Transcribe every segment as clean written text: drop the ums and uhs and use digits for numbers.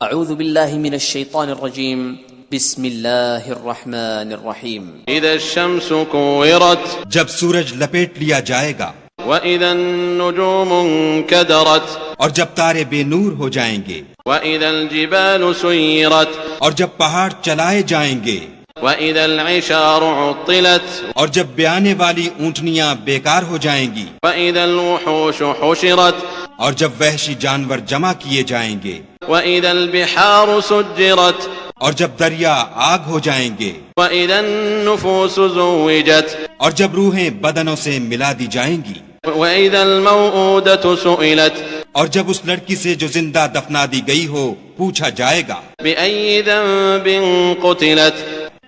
اعوذ باللہ من الشیطان الرجیم بسم اللہ الرحمن الرحیم اذا الشمس كورت جب سورج لپیٹ لیا جائے گا، واذا النجوم انكدرت اور جب تارے بے نور ہو جائیں گے، واذا الجبال سيرت اور جب پہاڑ چلائے جائیں گے، واذا العشار عطلت اور جب بیانے والی اونٹنیاں بیکار ہو جائیں گی، واذا الوحوش حشرت اور جب وحشی جانور جمع کیے جائیں گے، واذا البحار سجرت اور جب دریا آگ ہو جائیں گے، واذا النفوس زوجت اور جب روحیں بدنوں سے ملا دی جائیں گی، واذا الموءودة سئلت اور جب اس لڑکی سے جو زندہ دفنا دی گئی ہو پوچھا جائے گا بأي ذنب قتلت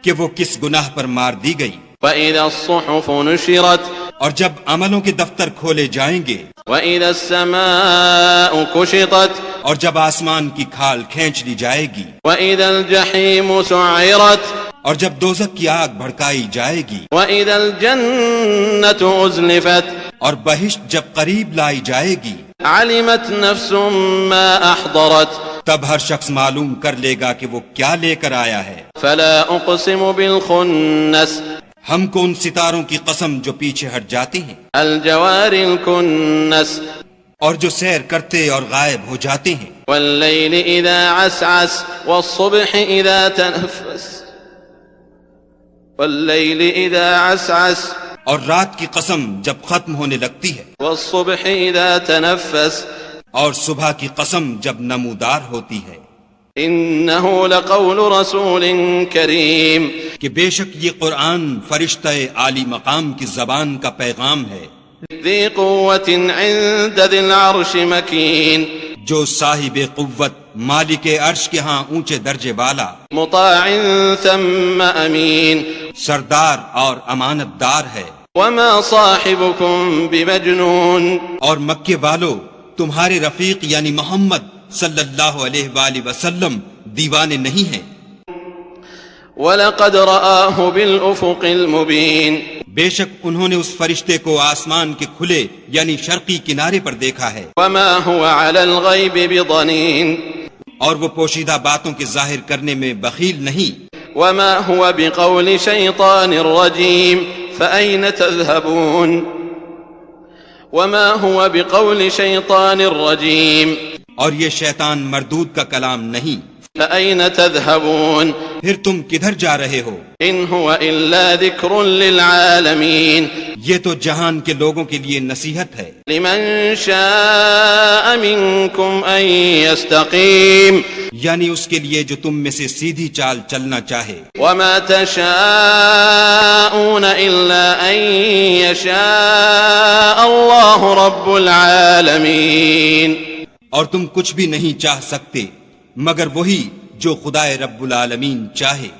کہ وہ کس گناہ پر مار دی گئی، واذا الصحف نشرت اور جب عملوں کے دفتر کھولے جائیں گے، واذا السماء كشطت اور جب آسمان کی کھال کھینچ لی جائے گی، واذا الجحيم سعرت اور جب دوزخ کی آگ بھڑکائی جائے گی، واذا الجنة ازلفت اور بہشت جب قریب لائی جائے گی، علمت نفس ما احضرت تب ہر شخص معلوم کر لے گا کہ وہ کیا لے کر آیا ہے۔ فلا اقسم بالخنس ہم کو ان ستاروں کی قسم جو پیچھے ہٹ جاتے ہیں الجوار الكنس اور جو سیر کرتے اور غائب ہو جاتے ہیں، والليل اذا عسعس والصبح اذا تنفس والليل اذا عسعس اور رات کی قسم جب ختم ہونے لگتی ہے، والصبح اذا تنفس اور صبح کی قسم جب نمودار ہوتی ہے، انه لقول رسول کریم کہ بے شک یہ قرآن فرشتہ عالی مقام کی زبان کا پیغام ہے، ذی قوت عند ذی العرش مکین جو صاحب قوت مالک عرش کے ہاں اونچے درجے والا، مطاع ثم امین سردار اور امانت دار ہے۔ وما صاحبكم بمجنون اور مکے والو تمہارے رفیق یعنی محمد صلی اللہ علیہ وآلہ وسلم دیوانے نہیں ہیں، وَلَقَدْ رَآهُ بِالْأُفُقِ الْمُبِينِ بے شک انہوں نے اس فرشتے کو آسمان کے کھلے یعنی شرقی کنارے پر دیکھا ہے، وَمَا هُوَ عَلَى الْغَيْبِ بِضَنِينٍ اور وہ پوشیدہ باتوں کے ظاہر کرنے میں بخیل نہیں، وَمَا هُوَ بِقَوْلِ شَيْطَانٍ رَجِيمٍ فَأَيْنَ تَذْهَبُونَ وَمَا هُوَ بِقَوْلِ شَيْطَانٍ رَجِيمٍ اور یہ شیطان مردود کا کلام نہیں، فَأَيْنَ تَذْهَبُونَ پھر تم کدھر جا رہے ہو؟ إِنْ هُوَ إِلَّا ذِكْرٌ لِلْعَالَمِينَ یہ تو جہان کے لوگوں کے لیے نصیحت ہے، لِمَنْ شَاءَ مِنْكُمْ أَنْ يَسْتَقِيمَ یعنی اس کے لیے جو تم میں سے سیدھی چال چلنا چاہے، وَمَا تَشَاءُونَ إِلَّا أَنْ يَشَاءَ اللَّهُ رَبُّ الْعَالَمِينَ اور تم کچھ بھی نہیں چاہ سکتے مگر وہی جو خدائے رب العالمین چاہے۔